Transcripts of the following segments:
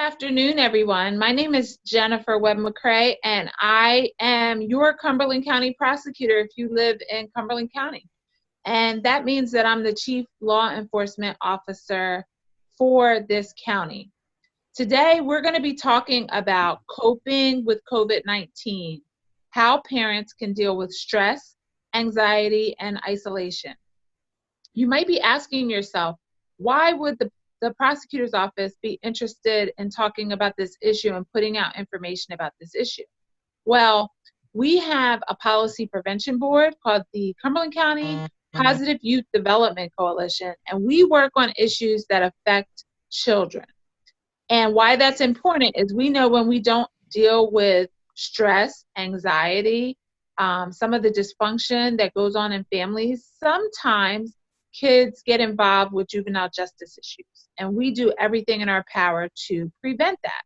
afternoon, everyone. My name is Jennifer Webb McCrae, and I am your Cumberland County prosecutor if you live in Cumberland County. And that means that I'm the Chief Law Enforcement Officer for this county. Today, we're going to be talking about coping with COVID-19, how parents can deal with stress, anxiety, and isolation. You might be asking yourself, why would the prosecutor's office be interested in talking about this issue and putting out information about this issue? Well, we have a policy prevention board called the Cumberland County Positive Youth Development Coalition, and we work on issues that affect children. And why that's important is we know when we don't deal with stress, anxiety, some of the dysfunction that goes on in families, sometimes kids get involved with juvenile justice issues, and we do everything in our power to prevent that.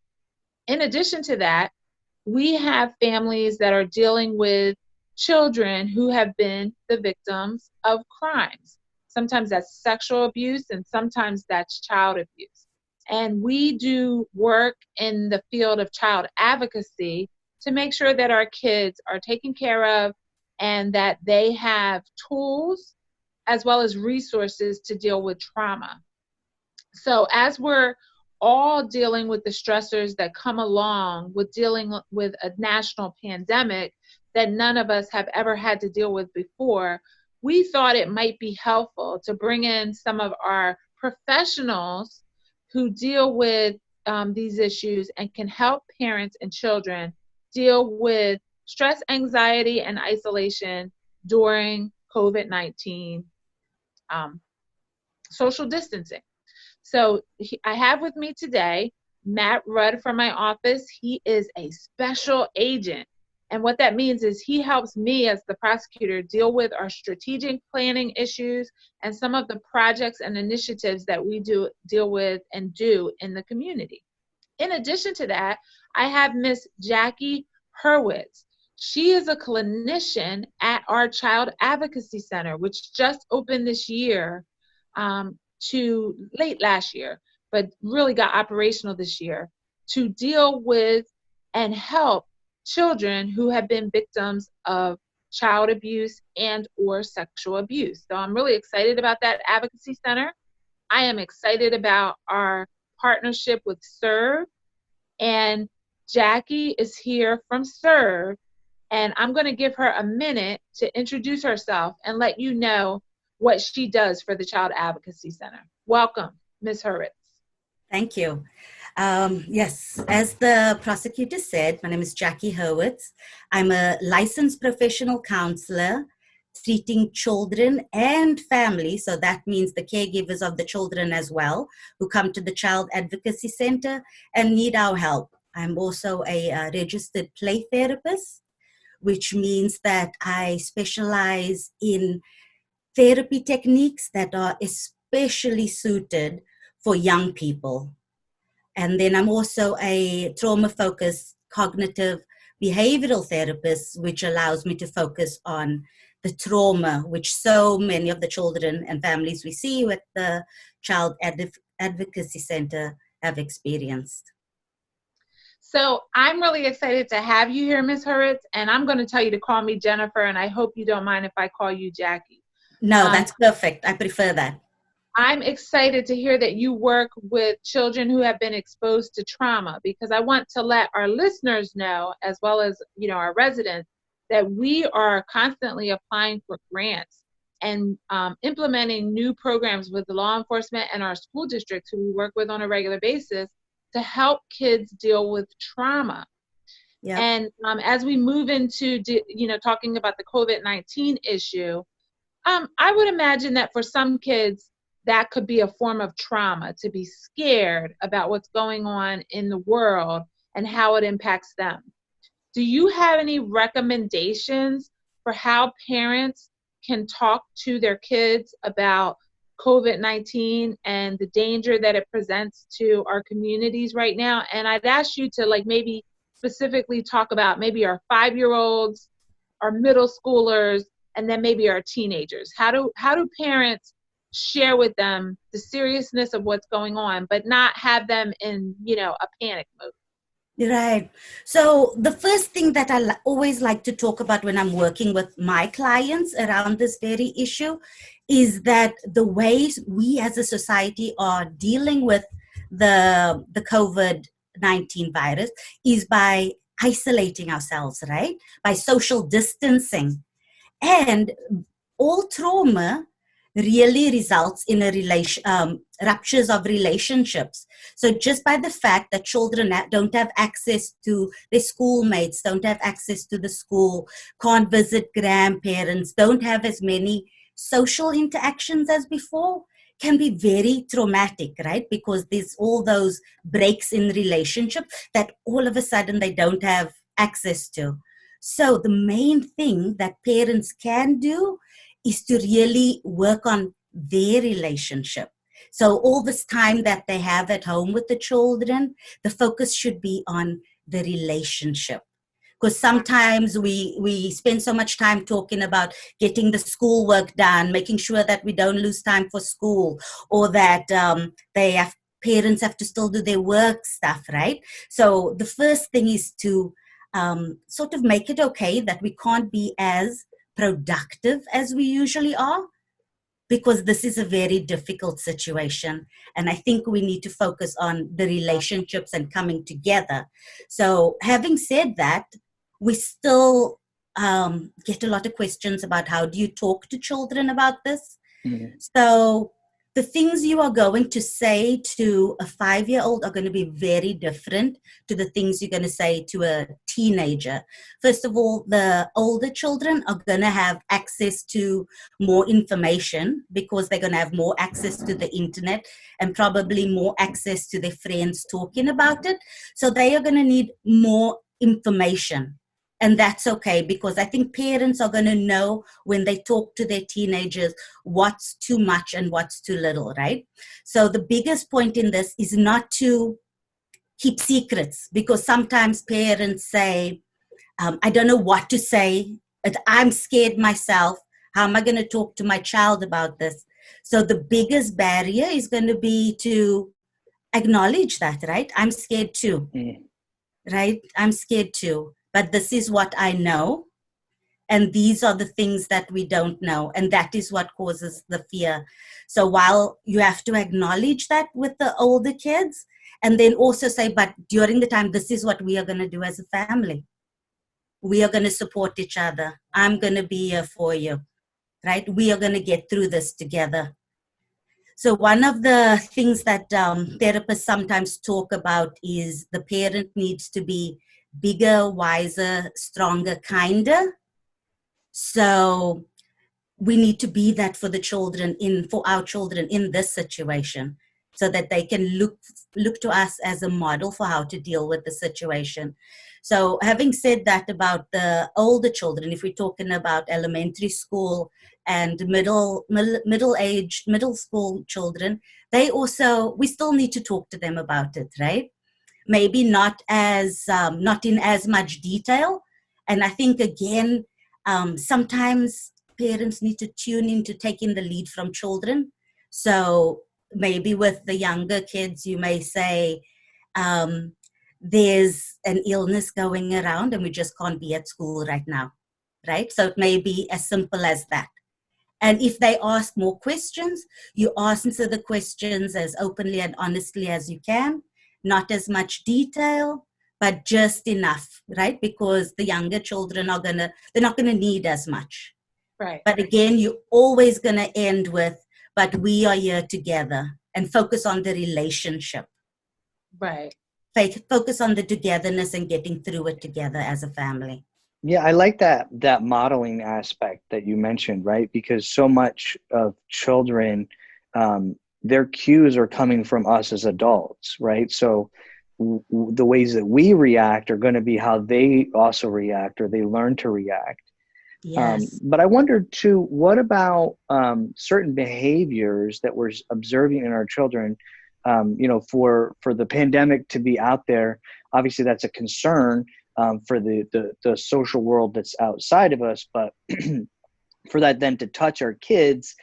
In addition to that, we have families that are dealing with children who have been the victims of crimes. Sometimes that's sexual abuse, and sometimes that's child abuse. And we do work in the field of child advocacy to make sure that our kids are taken care of and that they have tools as well as resources to deal with trauma. So as we're all dealing with the stressors that come along with dealing with a national pandemic that none of us have ever had to deal with before, we thought it might be helpful to bring in some of our professionals who deal with these issues and can help parents and children deal with stress, anxiety, and isolation during COVID-19 social distancing. So I have with me today Matt Rudd from my office. He is a special agent. And what that means is he helps me as the prosecutor deal with our strategic planning issues and some of the projects and initiatives that we deal with and do in the community. In addition to that, I have Miss Jackie Hurwitz. She is a clinician at our Child Advocacy Center, which just opened this year to late last year, but really got operational this year to deal with and help children who have been victims of child abuse and or sexual abuse. So I'm really excited about that advocacy center. I am excited about our partnership with SERV, and Jackie is here from SERV, and I'm going to give her a minute to introduce herself and let you know what she does for the Child Advocacy Center. Welcome, Ms. Hurwitz. Thank you. Yes, as the prosecutor said, my name is Jackie Hurwitz. I'm a licensed professional counselor treating children and families, so that means the caregivers of the children as well, who come to the Child Advocacy Center and need our help. I'm also a registered play therapist, which means that I specialize in therapy techniques that are especially suited for young people. And then I'm also a trauma-focused cognitive behavioral therapist, which allows me to focus on the trauma which so many of the children and families we see at the Child Advocacy Center have experienced. So I'm really excited to have you here, Ms. Hurwitz, and I'm going to tell you to call me Jennifer, and I hope you don't mind if I call you Jackie. No, that's perfect. I prefer that. I'm excited to hear that you work with children who have been exposed to trauma, because I want to let our listeners know, as well as our residents, that we are constantly applying for grants and implementing new programs with the law enforcement and our school districts who we work with on a regular basis to help kids deal with trauma. Yep. And as we move into talking about the COVID-19 issue, I would imagine that for some kids, that could be a form of trauma, to be scared about what's going on in the world and how it impacts them. Do you have any recommendations for how parents can talk to their kids about COVID-19 and the danger that it presents to our communities right now? And I'd ask you to maybe specifically talk about maybe our 5-year-olds, our middle schoolers, and then maybe our teenagers. How do parents share with them the seriousness of what's going on, but not have them in, a panic mode. Right. So the first thing that I always like to talk about when I'm working with my clients around this very issue is that the ways we as a society are dealing with the COVID-19 virus is by isolating ourselves, right? By social distancing. And all trauma really results in ruptures of relationships. So just by the fact that children don't have access to their schoolmates, don't have access to the school, can't visit grandparents, don't have as many social interactions as before, can be very traumatic, right? Because there's all those breaks in relationship that all of a sudden they don't have access to. So the main thing that parents can do is to really work on their relationship. So all this time that they have at home with the children, the focus should be on the relationship. Because sometimes we spend so much time talking about getting the schoolwork done, making sure that we don't lose time for school, or that parents have to still do their work stuff, right? So the first thing is to sort of make it okay that we can't be as productive as we usually are, because this is a very difficult situation. And I think we need to focus on the relationships and coming together. So having said that, we still get a lot of questions about how do you talk to children about this. Mm-hmm. So the things you are going to say to a 5-year-old are going to be very different to the things you're going to say to a teenager. First of all, the older children are going to have access to more information because they're going to have more access to the internet and probably more access to their friends talking about it. So they are going to need more information. And that's okay, because I think parents are going to know when they talk to their teenagers what's too much and what's too little, right? So the biggest point in this is not to keep secrets, because sometimes parents say, I don't know what to say, I'm scared myself. How am I going to talk to my child about this? So the biggest barrier is going to be to acknowledge that, right? I'm scared too, right? I'm scared too. But this is what I know, and these are the things that we don't know, and that is what causes the fear. So while you have to acknowledge that with the older kids, and then also say, but during the time, this is what we are going to do as a family. We are going to support each other. I'm going to be here for you, right? We are going to get through this together. So one of the things that therapists sometimes talk about is the parent needs to be bigger, wiser, stronger, kinder. So we need to be that for the children, for our children in this situation, so that they can look to us as a model for how to deal with the situation. So having said that about the older children, if we're talking about elementary school and middle school children, we still need to talk to them about it, right? Maybe not in as much detail. And I think, again, sometimes parents need to tune into taking the lead from children. So maybe with the younger kids, you may say, there's an illness going around and we just can't be at school right now, right? So it may be as simple as that. And if they ask more questions, you answer the questions as openly and honestly as you can. Not as much detail, but just enough, right? Because the younger children they're not gonna need as much. Right. But again, you're always gonna end with, but we are here together, and focus on the relationship. Right. Focus on the togetherness and getting through it together as a family. Yeah, I like that modeling aspect that you mentioned, right? Because so much of children, their cues are coming from us as adults, right? So the ways that we react are going to be how they also react, or they learn to react. Yes. But I wondered too, what about certain behaviors that we're observing in our children? For the pandemic to be out there, obviously that's a concern for the social world that's outside of us. But for that then to touch our kids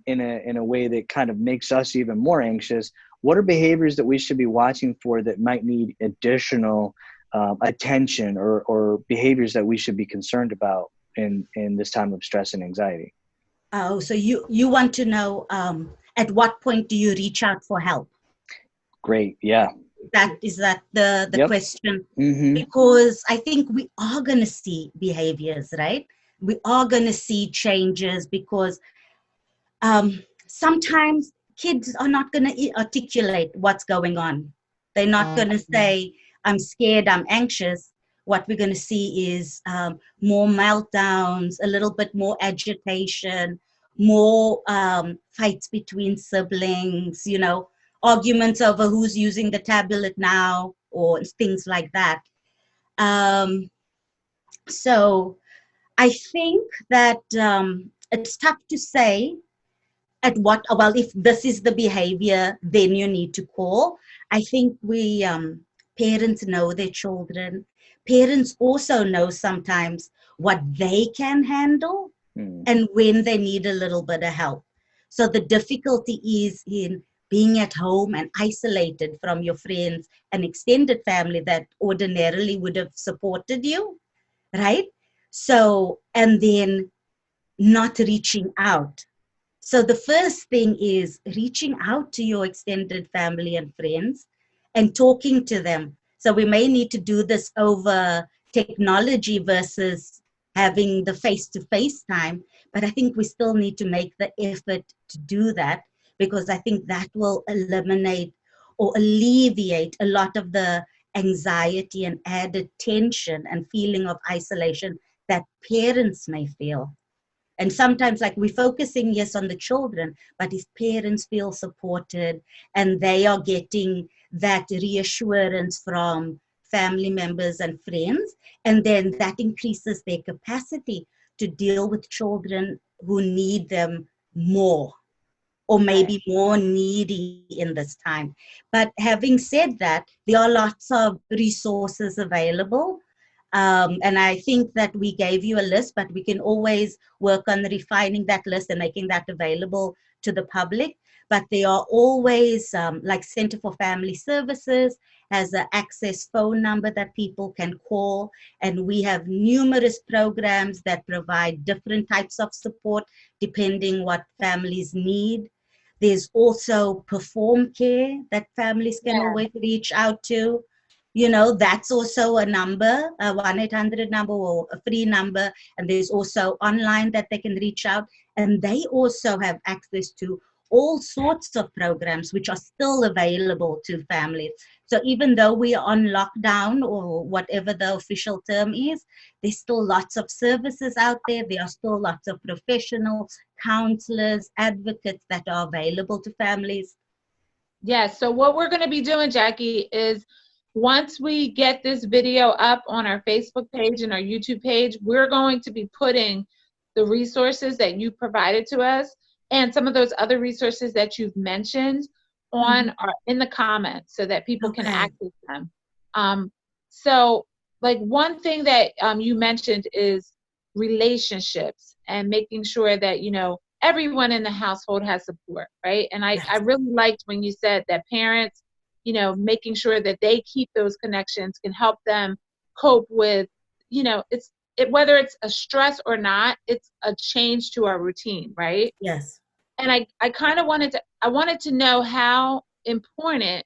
in a way that kind of makes us even more anxious, what are behaviors that we should be watching for that might need additional attention, or behaviors that we should be concerned about in this time of stress and anxiety? Oh, so you want to know at what point do you reach out for help? Great. Yeah. Is that the Yep. question? Mm-hmm. Because I think we are going to see behaviors, right? We are going to see changes because sometimes kids are not going to articulate what's going on. They're not going to say, I'm scared, I'm anxious. What we're going to see is more meltdowns, a little bit more agitation, more fights between siblings, arguments over who's using the tablet now, or things like that. So I think that it's tough to say well, if this is the behavior, then you need to call. I think parents know their children. Parents also know sometimes what they can handle and when they need a little bit of help. So the difficulty is in being at home and isolated from your friends and extended family that ordinarily would have supported you, right? So, and then not reaching out. So the first thing is reaching out to your extended family and friends and talking to them. So we may need to do this over technology versus having the face-to-face time, but I think we still need to make the effort to do that, because I think that will eliminate or alleviate a lot of the anxiety and added tension and feeling of isolation that parents may feel. And sometimes, like, we're focusing, yes, on the children, but if parents feel supported and they are getting that reassurance from family members and friends, and then that increases their capacity to deal with children who need them more, or maybe more needy in this time. But having said that, there are lots of resources available. And I think that we gave you a list, but we can always work on refining that list and making that available to the public. But there are always, like Center for Family Services has an access phone number that people can call. And we have numerous programs that provide different types of support depending what families need. There's also Perform Care that families can always reach out to. That's also a number, a 1-800 number or a free number. And there's also online that they can reach out. And they also have access to all sorts of programs which are still available to families. So even though we are on lockdown, or whatever the official term is, there's still lots of services out there. There are still lots of professionals, counselors, advocates that are available to families. Yes. So what we're going to be doing, Jackie, is once we get this video up on our Facebook page and our YouTube page, we're going to be putting the resources that you provided to us and some of those other resources that you've mentioned on in the comments, so that people can access them. So, like, one thing that you mentioned is relationships and making sure that, everyone in the household has support, right? And I really liked when you said that parents, making sure that they keep those connections can help them cope with, whether it's a stress or not, it's a change to our routine, right? Yes. And I kind of wanted to know how important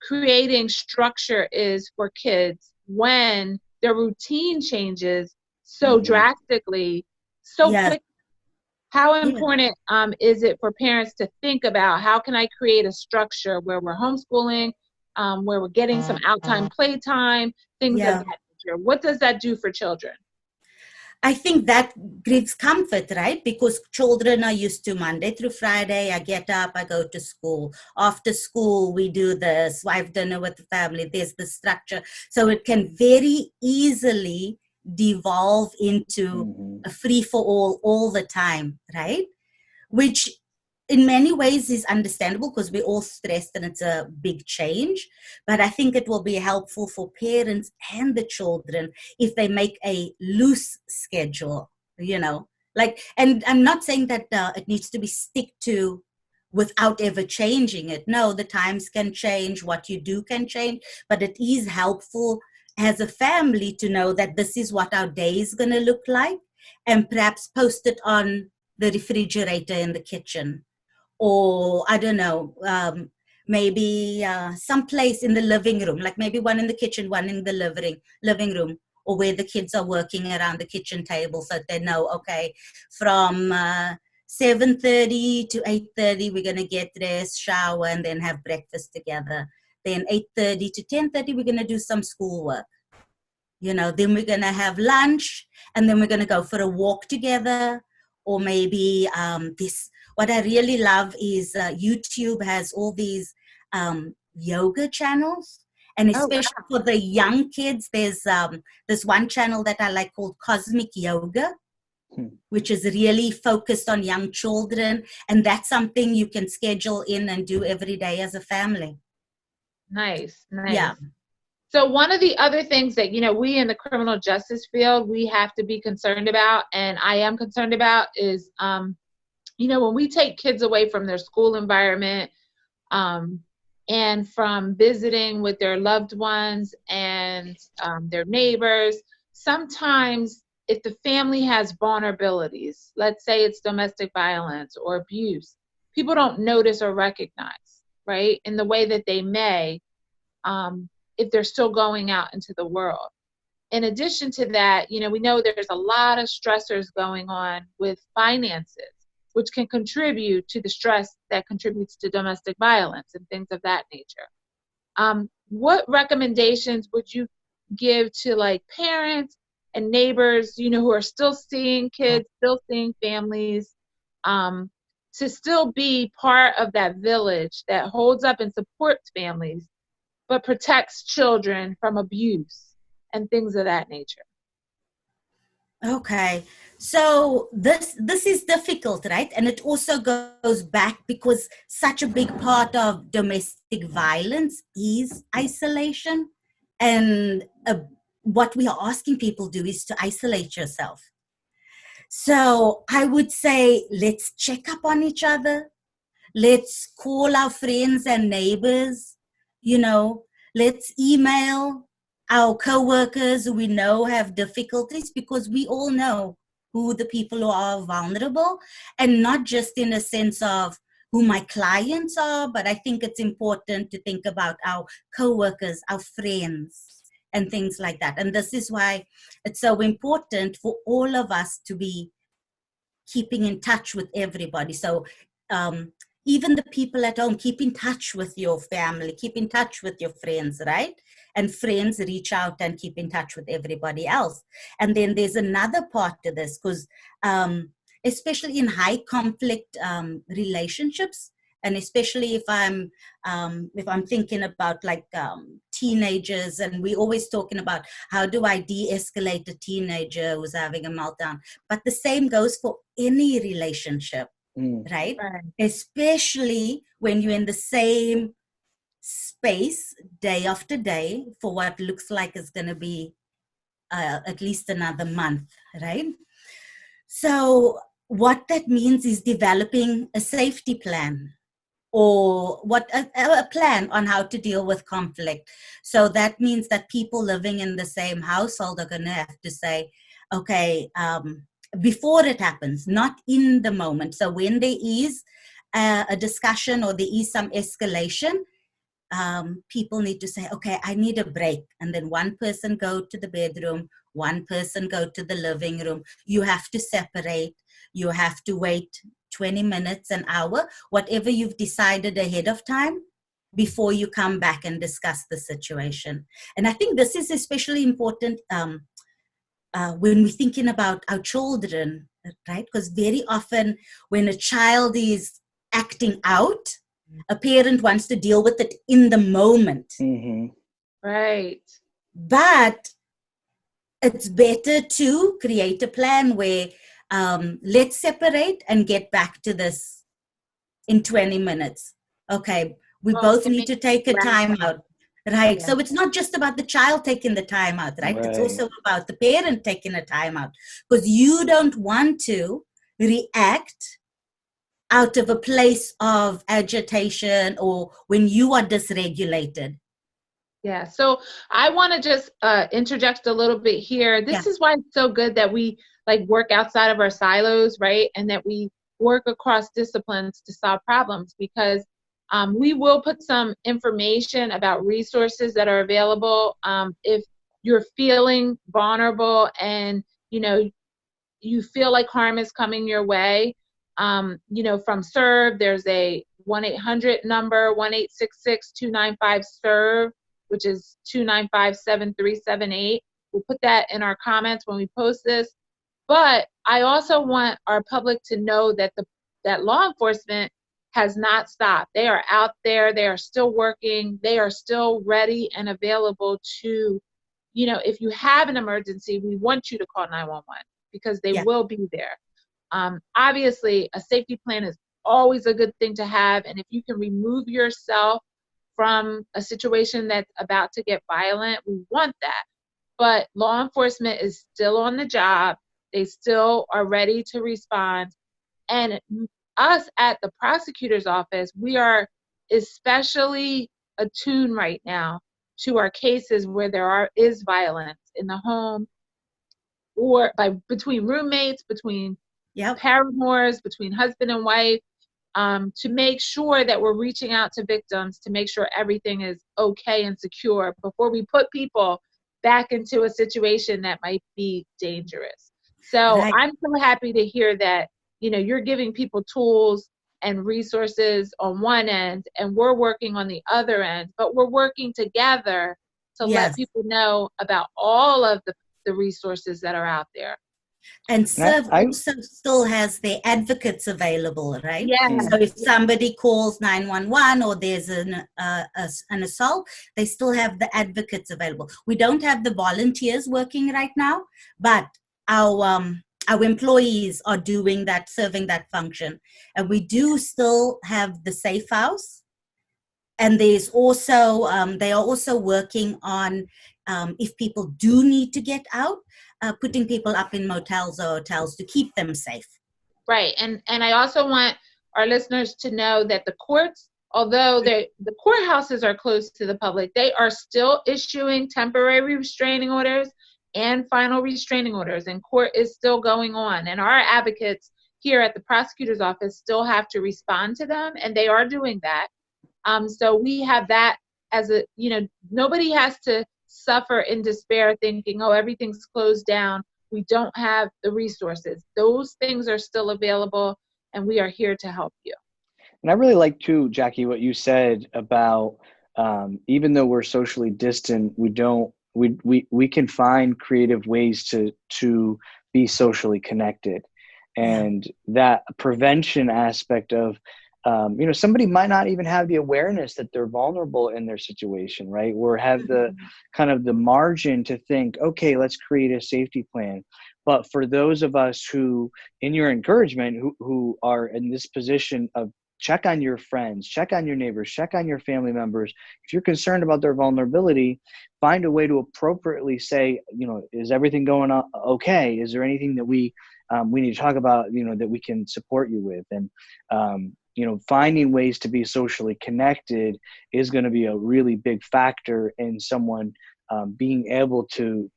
creating structure is for kids when their routine changes so drastically, so quick. How important is it for parents to think about, how can I create a structure where we're homeschooling, where we're getting some out-time playtime, things of that nature? What does that do for children? I think that gives comfort, right? Because children are used to Monday through Friday. I get up, I go to school. After school, we do this. I have dinner with the family. There's the structure. So it can very easily devolve into a free-for-all all the time, right? Which in many ways is understandable because we're all stressed and it's a big change. But I think it will be helpful for parents and the children if they make a loose schedule, Like, and I'm not saying that it needs to be stick to without ever changing it. No, the times can change, what you do can change, but it is helpful as a family to know that this is what our day is going to look like, and perhaps post it on the refrigerator in the kitchen, or I don't know, maybe someplace in the living room, like maybe one in the kitchen, one in the living room, or where the kids are working around the kitchen table, so that they know, okay, from 7:30 to 8:30, we're going to get dressed, shower, and then have breakfast together. Then 8:30 to 10:30, we're going to do some schoolwork. You know, then we're going to have lunch, and then we're going to go for a walk together. Or maybe what I really love is YouTube has all these yoga channels. And especially for the young kids, there's one channel that I like called Cosmic Yoga, which is really focused on young children. And that's something you can schedule in and do every day as a family. Nice. Yeah. So one of the other things that, we in the criminal justice field, we have to be concerned about, and I am concerned about, is, when we take kids away from their school environment, and from visiting with their loved ones and their neighbors, sometimes if the family has vulnerabilities, let's say it's domestic violence or abuse, people don't notice or recognize, right, in the way that they may, if they're still going out into the world. In addition to that, we know there's a lot of stressors going on with finances, which can contribute to the stress that contributes to domestic violence and things of that nature. What recommendations would you give to like parents and neighbors, who are still seeing kids, still seeing families, to still be part of that village that holds up and supports families, but protects children from abuse and things of that nature? Okay, so this is difficult, right? And it also goes back because such a big part of domestic violence is isolation. And what we are asking people to do is to isolate yourself. So I would say, let's check up on each other. Let's call our friends and neighbors, let's email our coworkers who we know have difficulties, because we all know who the people who are vulnerable, and not just in a sense of who my clients are, but I think it's important to think about our coworkers, our friends, and things like that. And this is why it's so important for all of us to be keeping in touch with everybody. So even the people at home, keep in touch with your family, keep in touch with your friends, right? And friends reach out and keep in touch with everybody else. And then there's another part to this, because especially in high conflict relationships, and especially if I'm thinking about like teenagers, and we're always talking about how do I de-escalate a teenager who's having a meltdown. But the same goes for any relationship. Right? Especially when you're in the same space day after day for what looks like is going to be at least another month, right? So what that means is developing a safety plan, or a plan on how to deal with conflict. So that means that people living in the same household are going to have to say, okay, before it happens, not in the moment. So when there is a discussion or there is some escalation, people need to say, okay, I need a break. And then one person go to the bedroom, one person go to the living room. You have to separate. You have to wait 20 minutes, an hour, whatever you've decided ahead of time, before you come back and discuss the situation. And I think this is especially important when we're thinking about our children, right? Because very often when a child is acting out, a parent wants to deal with it in the moment. Mm-hmm. Right. But it's better to create a plan where let's separate and get back to this in 20 minutes. Okay, we both need to take a time out. Right. Yeah. So it's not just about the child taking the time out, right? It's Right. also about the parent taking a time out, because you don't want to react out of a place of agitation or when you are dysregulated. Yeah. So I want to just interject a little bit here. Yeah. This is why it's so good that we like work outside of our silos, right? And that we work across disciplines to solve problems, because we will put some information about resources that are available. If you're feeling vulnerable and, you feel like harm is coming your way, from SERV, there's a 1-800 number, 1-866-295-SERV, which is 295-7378. We'll put that in our comments when we post this. But I also want our public to know that that law enforcement has not stopped. They are out there. They are still working. They are still ready and available to, if you have an emergency, we want you to call 911 because they Yeah. will be there. Obviously, a safety plan is always a good thing to have. And if you can remove yourself from a situation that's about to get violent, we want that. But law enforcement is still on the job. They still are ready to respond. And us at the prosecutor's office, we are especially attuned right now to our cases where there is violence in the home, or between roommates, between paramours, between husband and wife, to make sure that we're reaching out to victims to make sure everything is okay and secure before we put people back into a situation that might be dangerous. So Right. I'm so happy to hear that, you're giving people tools and resources on one end, and we're working on the other end, but we're working together to let Yes. people know about all of the resources that are out there. And And SERV also still has their advocates available, right? Yes. So if somebody calls 911 or there's an assault, they still have the advocates available. We don't have the volunteers working right now, but our employees are doing that, serving that function. And we do still have the safe house. And there's also, they are also working on, if people do need to get out, putting people up in motels or hotels to keep them safe. Right. And I also want our listeners to know that the courts, although the courthouses are closed to the public, they are still issuing temporary restraining orders and final restraining orders, and court is still going on. And our advocates here at the prosecutor's office still have to respond to them, and they are doing that. So we have that as a, nobody has to suffer in despair thinking, oh, everything's closed down. We don't have the resources. Those things are still available, and we are here to help you. And I really like too, Jackie, what you said about even though we're socially distant, we can find creative ways to be socially connected. And that prevention aspect of somebody might not even have the awareness that they're vulnerable in their situation, right? Or have the kind of the margin to think, okay, let's create a safety plan. But for those of us who, in your encouragement, who are in this position of check on your friends, check on your neighbors, check on your family members. If you're concerned about their vulnerability, find a way to appropriately say, is everything going on okay? Is there anything that we need to talk about, that we can support you with? And, finding ways to be socially connected is going to be a really big factor in someone being able to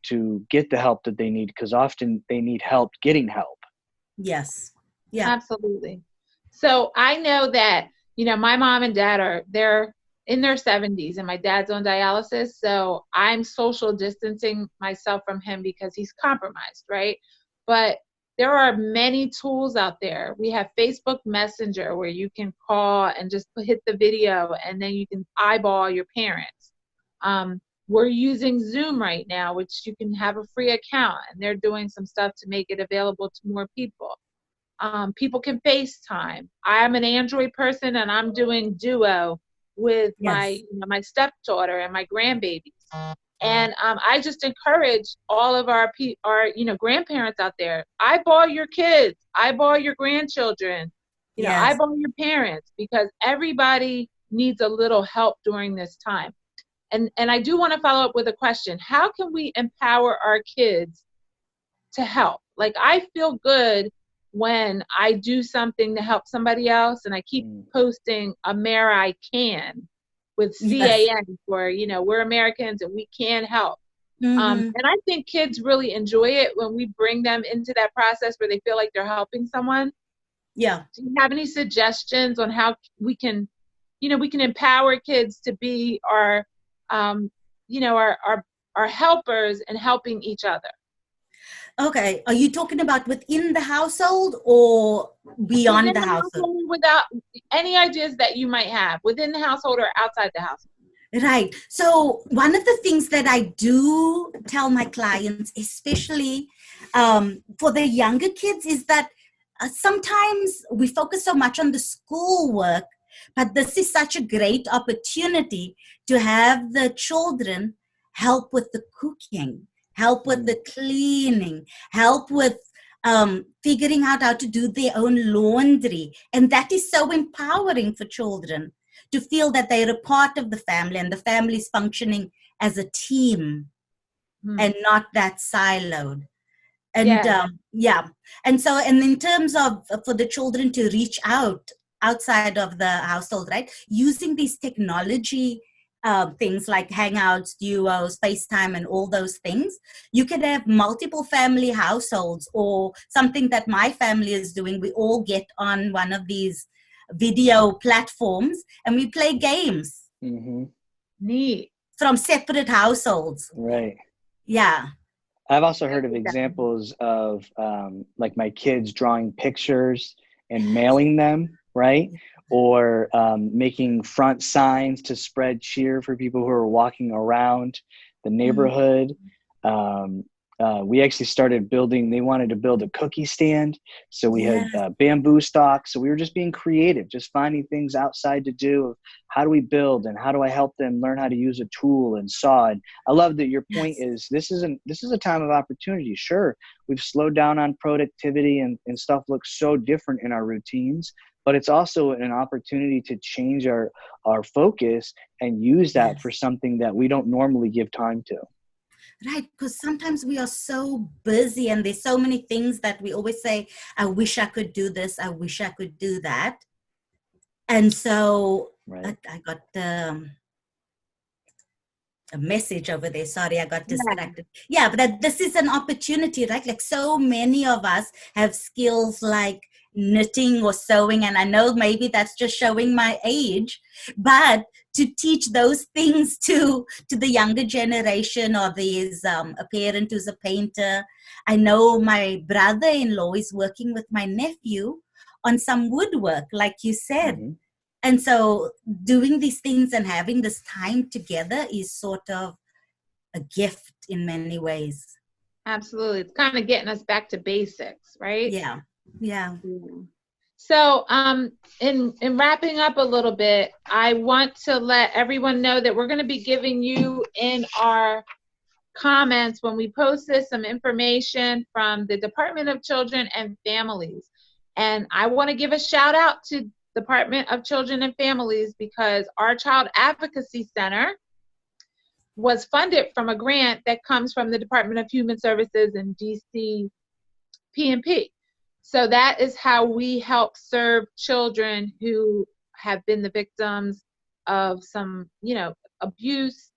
get the help that they need, because often they need help getting help. Yes. Yeah. Absolutely. So I know that, my mom and dad they're in their 70s, and my dad's on dialysis. So I'm social distancing myself from him because he's compromised, right? But there are many tools out there. We have Facebook Messenger where you can call and just hit the video, and then you can eyeball your parents. We're using Zoom right now, which you can have a free account, and they're doing some stuff to make it available to more people. People can FaceTime. I'm an Android person, and I'm doing Duo with my stepdaughter and my grandbabies. And I just encourage all of our grandparents out there. Eyeball your kids. Eyeball your grandchildren. Eyeball your parents, because everybody needs a little help during this time. And I do want to follow up with a question. How can we empower our kids to help? Like, I feel good when I do something to help somebody else, and I keep posting I can with Yes. CAN for, we're Americans and we can help. Mm-hmm. And I think kids really enjoy it when we bring them into that process where they feel like they're helping someone. Yeah. Do you have any suggestions on how we can, we can empower kids to be our, our helpers and helping each other? Okay. Are you talking about within the household or beyond Within the the household? household, without any ideas that you might have within the household or outside the household. Right. So one of the things that I do tell my clients, especially for the younger kids, is that sometimes we focus so much on the schoolwork, but this is such a great opportunity to have the children help with the cooking, help with the cleaning, help with figuring out how to do their own laundry. And that is so empowering for children to feel that they're a part of the family and the family is functioning as a team and not that siloed. And and so, and in terms of for the children to reach out outside of the household, right, using these technology things like Hangouts, Duos, FaceTime, and all those things, you could have multiple family households, or something that my family is doing. We all get on one of these video platforms and we play games. Neat. From separate households. Right. Yeah. I've also heard of examples of like my kids drawing pictures and mailing them, right? Or making front signs to spread cheer for people who are walking around the neighborhood. We actually started building, they wanted to build a cookie stand. So we had bamboo stalks. So we were just being creative, just finding things outside to do. How do we build and how do I help them learn how to use a tool and saw? And I love that your point is this is a time of opportunity. Sure, we've slowed down on productivity and stuff looks so different in our routines, but it's also an opportunity to change our focus and use that for something that we don't normally give time to. Right, because sometimes we are so busy and there's so many things that we always say, I wish I could do this, I wish I could do that. And so I got a message over there. Sorry, I got distracted. Yeah, but this is an opportunity, right? Like so many of us have skills like knitting or sewing, and I know maybe that's just showing my age, but to teach those things to the younger generation, or there's a parent who's a painter. I know my brother-in-law is working with my nephew on some woodwork, like you said. And so doing these things and having this time together is sort of a gift in many ways. Absolutely. It's kind of getting us back to basics, right? Yeah. Yeah. So in wrapping up a little bit, I want to let everyone know that we're going to be giving you in our comments when we post this some information from the Department of Children and Families. And I want to give a shout out to Department of Children and Families because our Child Advocacy Center was funded from a grant that comes from the Department of Human Services and DC P&P. So that is how we help serve children who have been the victims of some, abuse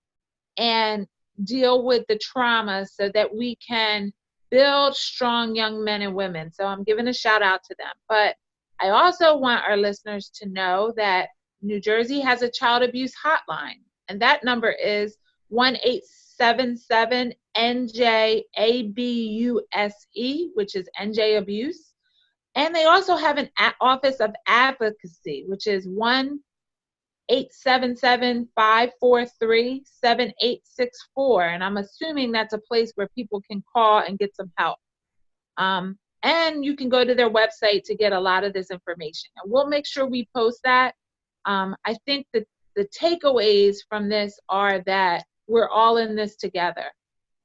and deal with the trauma so that we can build strong young men and women. So I'm giving a shout out to them. But I also want our listeners to know that New Jersey has a child abuse hotline, and that number is 1-877-NJ-ABUSE, which is NJ Abuse. And they also have an Office of Advocacy, which is 1-877-543-7864. And I'm assuming that's a place where people can call and get some help. And you can go to their website to get a lot of this information. And we'll make sure we post that. I think that the takeaways from this are that we're all in this together.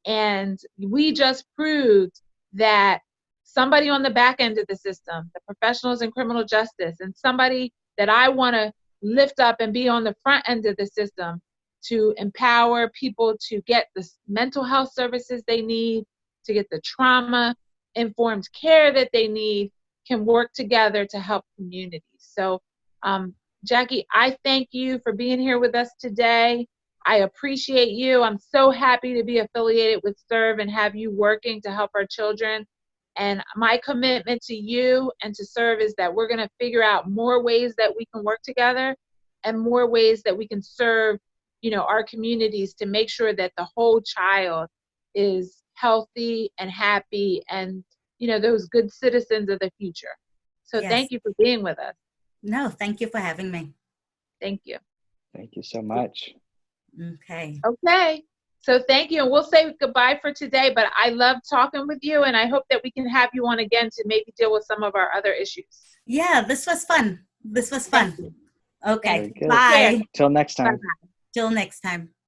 And we just proved that somebody on the back end of the system, the professionals in criminal justice, and somebody that I want to lift up and be on the front end of the system to empower people to get the mental health services they need, to get the trauma-informed care that they need, can work together to help communities. So, Jackie, I thank you for being here with us today. I appreciate you. I'm so happy to be affiliated with SERV and have you working to help our children. And my commitment to you and to SERV is that we're going to figure out more ways that we can work together and more ways that we can serve, our communities to make sure that the whole child is healthy and happy and, those good citizens of the future. So Yes. Thank you for being with us. No, thank you for having me. Thank you. Thank you so much. Okay. Okay. So thank you. And we'll say goodbye for today, but I love talking with you and I hope that we can have you on again to maybe deal with some of our other issues. Yeah, this was fun. Thank you. Okay. Very good. Bye. Till next time. Bye-bye. Till next time.